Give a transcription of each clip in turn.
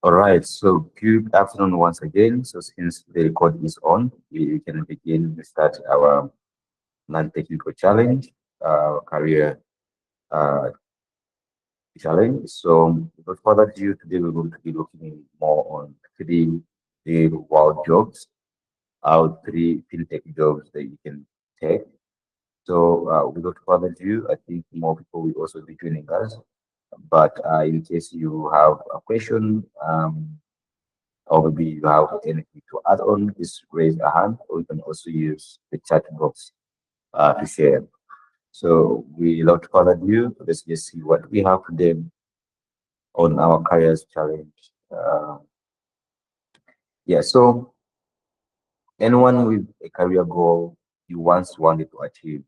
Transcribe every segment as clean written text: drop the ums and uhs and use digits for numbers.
All right, so good afternoon once again. So since the record is on, we can begin to start our non-technical challenge, career uh, challenge. So without further ado, today we're going to be looking more on three wild jobs, three fintech jobs that you can take. So without further ado, I think more people will also be joining us. But in case you have a question, or maybe you have anything to add on, just raise a hand, or you can also use the chat box to share. So without further ado, let's just see what we have today on our careers challenge. Yeah, so anyone with a career goal you once wanted to achieve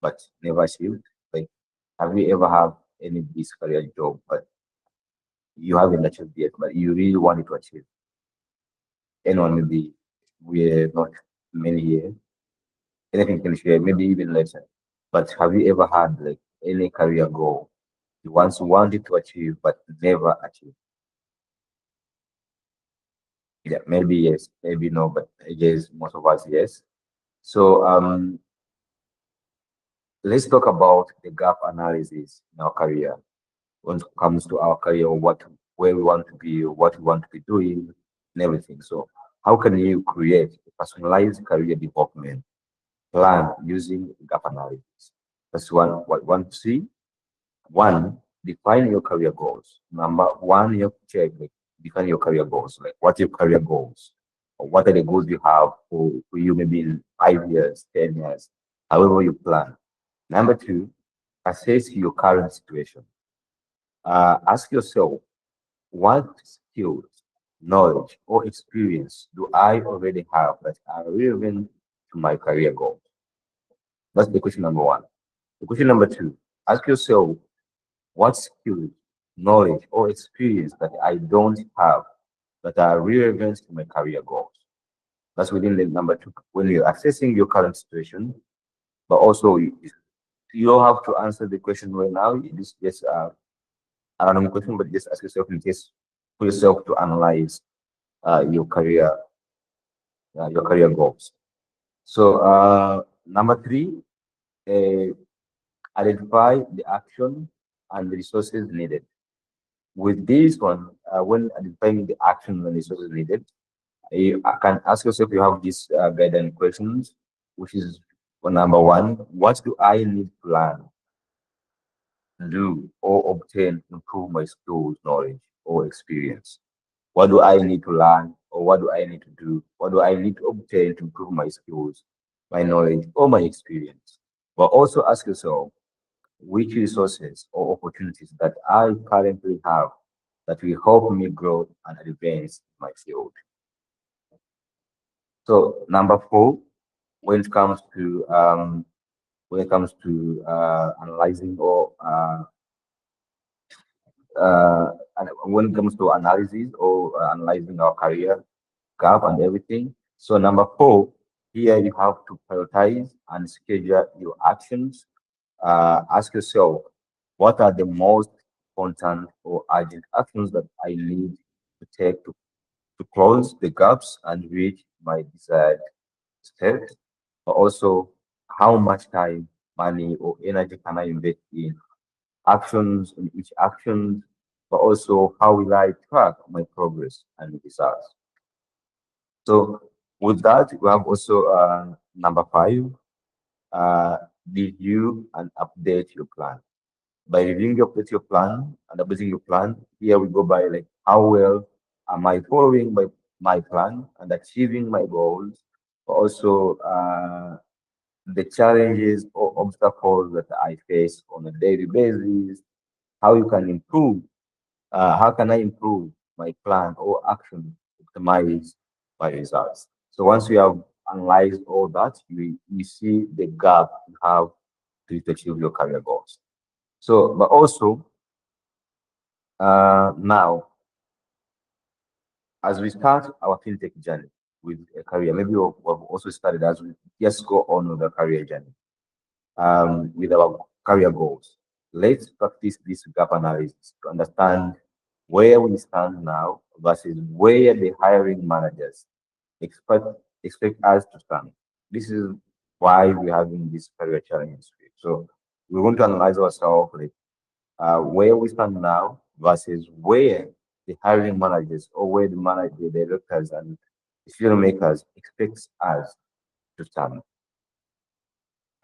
but never achieved, like have you ever had any of this career job but you haven't achieved yet, but you really wanted to achieve? Anyone maybe we're not many here. Anything can share, maybe even later. But have you ever had like any career goal you once wanted to achieve but never achieved? Yeah, maybe yes, maybe no, but I guess most of us yes. So let's talk about the gap analysis in our career when it comes to our career, what where we want to be, what we want to be doing, and everything. So how can you create a personalized career development plan using gap analysis? That's one to see. One, define your career goals. Number one, you have to check, like, define your career goals. Like, what's your career goals? Or what are the goals you have for you maybe in 5 years, 10 years, however you plan. Number two, assess your current situation. Ask yourself, what skills, knowledge, or experience do I already have that are relevant to my career goals? That's the question number one. The question number two, ask yourself, what skills, knowledge, or experience that I don't have that are relevant to my career goals? That's within the number two. When you're assessing your current situation, but also you don't have to answer the question right now. You just a random question, but just ask yourself in case for yourself to analyze your career goals. So number three, uh, identify the action and the resources needed. With this one, when identifying the action and resources needed, you can ask yourself, you have these guidance questions, which is for number one, what do I need to learn, do, or obtain to improve my skills, knowledge, or experience? What do I need to learn, or what do I need to do? What do I need to obtain to improve my skills, my knowledge, or my experience? But also ask yourself, which resources or opportunities that I currently have that will help me grow and advance my field. So number four, when it comes to analyzing when it comes to analysis or analyzing our career gap and everything. So number four, here you have to prioritize and schedule your actions. Ask yourself, what are the most important or urgent actions that I need to take to close the gaps and reach my desired state? But also, how much time, money, or energy can I invest in actions, in each action, but also how will I track my progress and results? So with that, we have also number five, uh, review and update your plan. By reviewing your plan and updating your plan, here we go by like how well am I following my plan and achieving my goals, but also the challenges or obstacles that I face on a daily basis, how you can improve, how can I improve my plan or action to optimize my results. So once you have analyzed all that, you see the gap you have to achieve your career goals. So, but also now, as we start our fintech journey with a career, maybe we've also started as we just go on with the career journey with our career goals. Let's practice this gap analysis to understand where we stand now versus where the hiring managers expect expect us to stand. This is why we're having this career challenge this week. So we want to analyze ourselves like where we stand now versus where the hiring managers or where the directors and the filmmakers expect us to stand.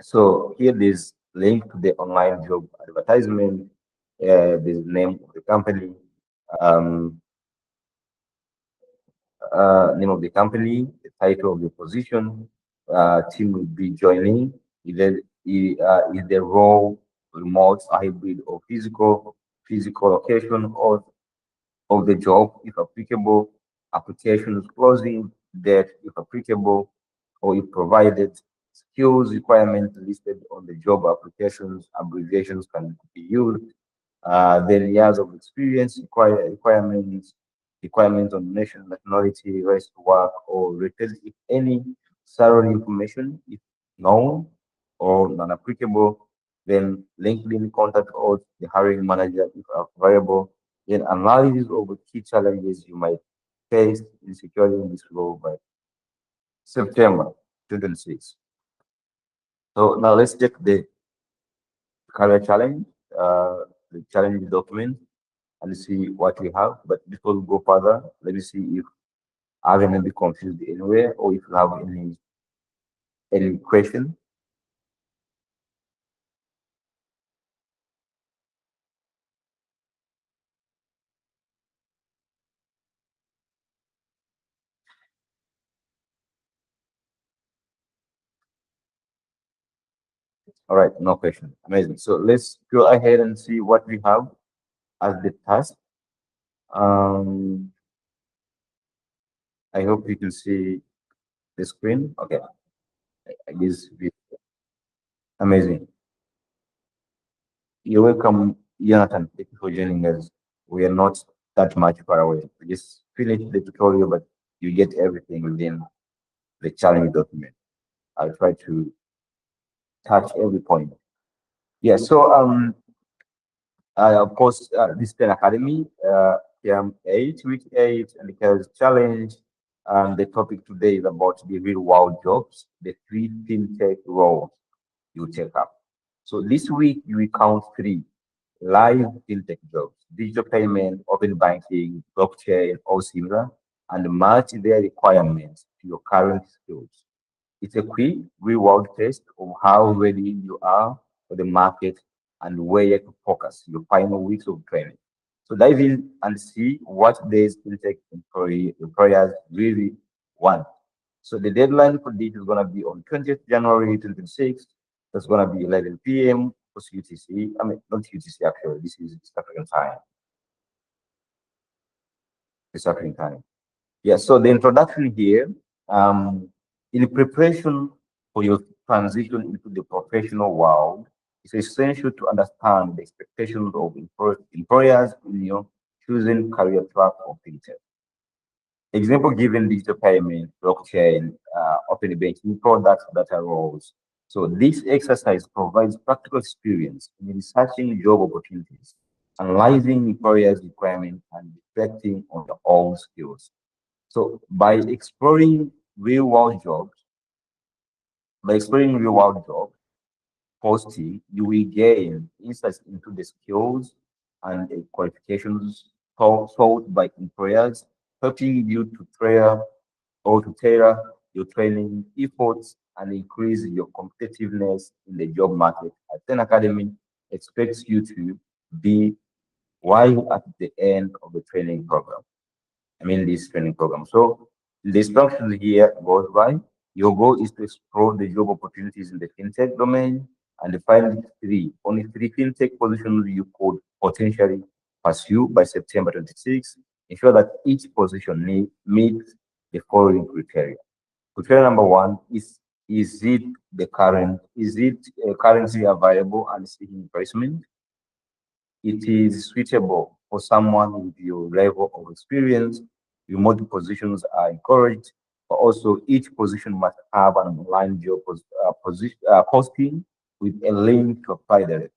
So here is link to the online job advertisement, the name of the company, um, name of the company, the title of the position, team will be joining, is the role remote, hybrid, or physical location of the job, if applicable, applications closing date, if applicable, or if provided, skills requirements listed on the job applications, abbreviations can be used, then years of experience, requirements on nation, nationality, rights to work, or rated if any salary information, if known or non-applicable, then LinkedIn contact us, the hiring manager if available, then analysis of the key challenges you might face in securing this role by September 2026. So now let's check the career challenge, the challenge document, and see what we have. But before we go further, let me see if I haven't been confused anywhere or if you have any question. All right, no question. Amazing. So let's go ahead and see what we have as the task. Um, I hope you can see the screen. Okay, I guess amazing. You're welcome, Jonathan. Thank you for joining us. We are not that much far away. We just finish the tutorial, but you get everything within the challenge document. I'll try to touch every point. Yeah, so of course, this Pen Academy, week 8, and the careers challenge. The topic today is about the real world jobs, the three fintech roles you take up. So this week you will count three live fintech jobs, digital payment, open banking, blockchain, or similar, and match their requirements to your current skills. It's a quick real-world test of how ready you are for the market and where to focus your final weeks of training. So dive in and see what these fintech employers really want. So the deadline for this is going to be on 20th January 2026. That's going to be 11 p.m. for UTC. I mean, not UTC actually. This is East African time. East African time. Yeah, so the introduction here, in preparation for your transition into the professional world, it's essential to understand the expectations of employers in your choosing career track or fintech. Example given digital payment, blockchain, open banking products, data roles. So this exercise provides practical experience in researching job opportunities, analyzing employers' requirements, and reflecting on your own skills. So by exploring real world jobs posting, you will gain insights into the skills and the qualifications sought by employers, helping you to tailor your training efforts and increase your competitiveness in the job market. At 10 Academy expects you to be while at the end of the training program. I mean, this training program. So the instructions here goes by. Your goal is to explore the job opportunities in the fintech domain and find only three fintech positions you could potentially pursue by September 26. Ensure that each position meets the following criteria. Criteria number one is it currently available and seeking placement? It is suitable for someone with your level of experience. Remote positions are encouraged, but also each position must have an online job posting with a link to apply directly.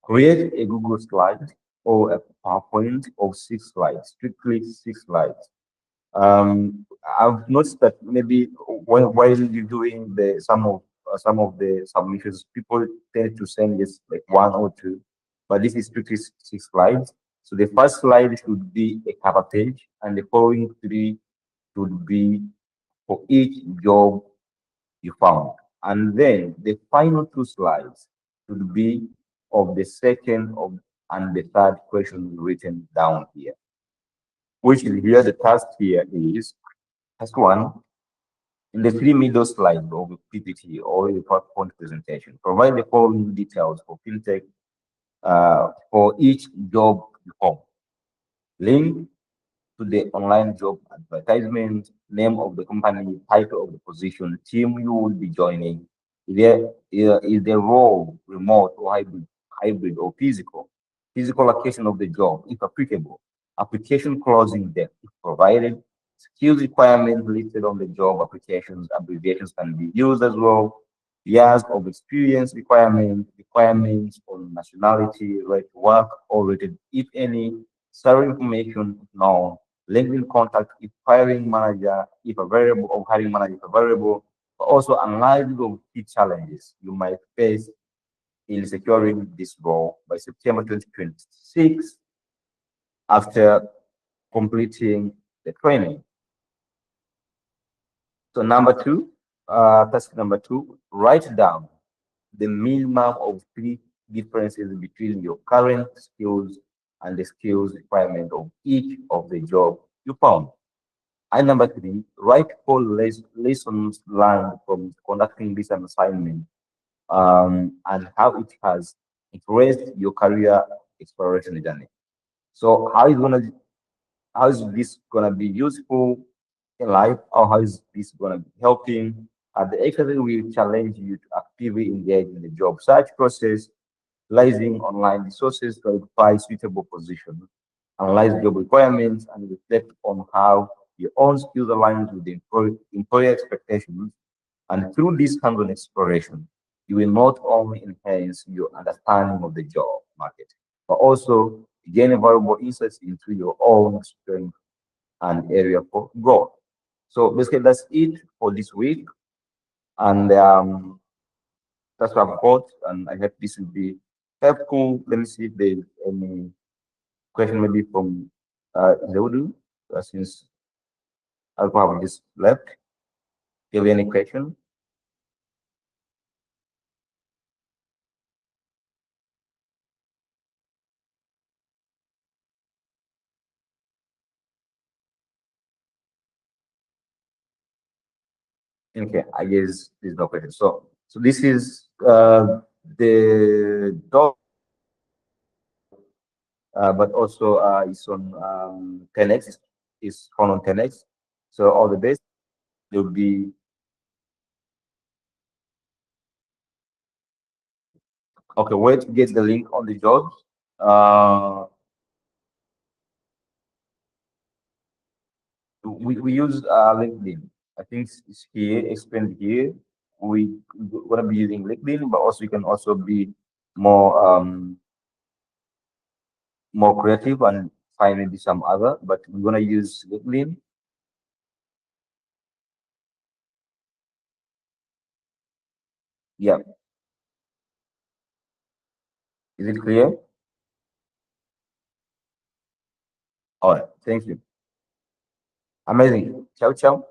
Create a Google slide or a PowerPoint of 6 slides, strictly 6 slides. I've noticed that maybe while you're doing the some of the submissions, people tend to send just like one or two, but this is strictly 6 slides. So the first slide should be a cover page, and the following three should be for each job you found. And then the final 2 slides should be of the second of and the third question written down here. Which is here the task here is task one in the three middle slides of the PPT or the PowerPoint presentation. Provide the following details for fintech for each job you found. Link to the online job advertisement, name of the company, title of the position, team you will be joining. Is the role remote or hybrid or physical? Physical location of the job, if applicable. Application closing date, if provided. Skills requirements listed on the job applications, abbreviations can be used as well. Years of experience requirements on nationality, right to work, or rated, if any, salary information if known, LinkedIn contact if hiring manager, if available, or hiring manager if available, but also analysis of key challenges you might face in securing this role by September 2026 after completing the training. So task number two, write down the minimum of three differences between your current skills and the skills requirement of each of the job you found. And number three, write four lessons learned from conducting this assignment and how it has influenced your career exploration journey. So how is this gonna be useful in life, or how is this gonna be helping? The exercise will challenge you to actively engage in the job search process, utilizing online resources to identify suitable positions, analyze job requirements, and reflect on how your own skills align with the employer expectations. And through this hands-on exploration, you will not only enhance your understanding of the job market, but also gain valuable insights into your own strength and area for growth. So basically, that's it for this week, and that's what I've got. And I hope this will be helpful. Let me see if there's any question, maybe from Zewdu, since Alpha have just left. Do you have any question? Okay, I guess there's no question. So this is the dog, but also it's on 10x. It's found on 10x. So all the best. There'll be okay. Where to get the link on the jobs? Uh, we use LinkedIn. I think it's here, explained here. We're gonna be using LinkedIn, but also you can also be more more creative and find maybe some other. But we're gonna use LinkedIn. Yeah, is it clear? All right, thank you. Amazing. Ciao, ciao.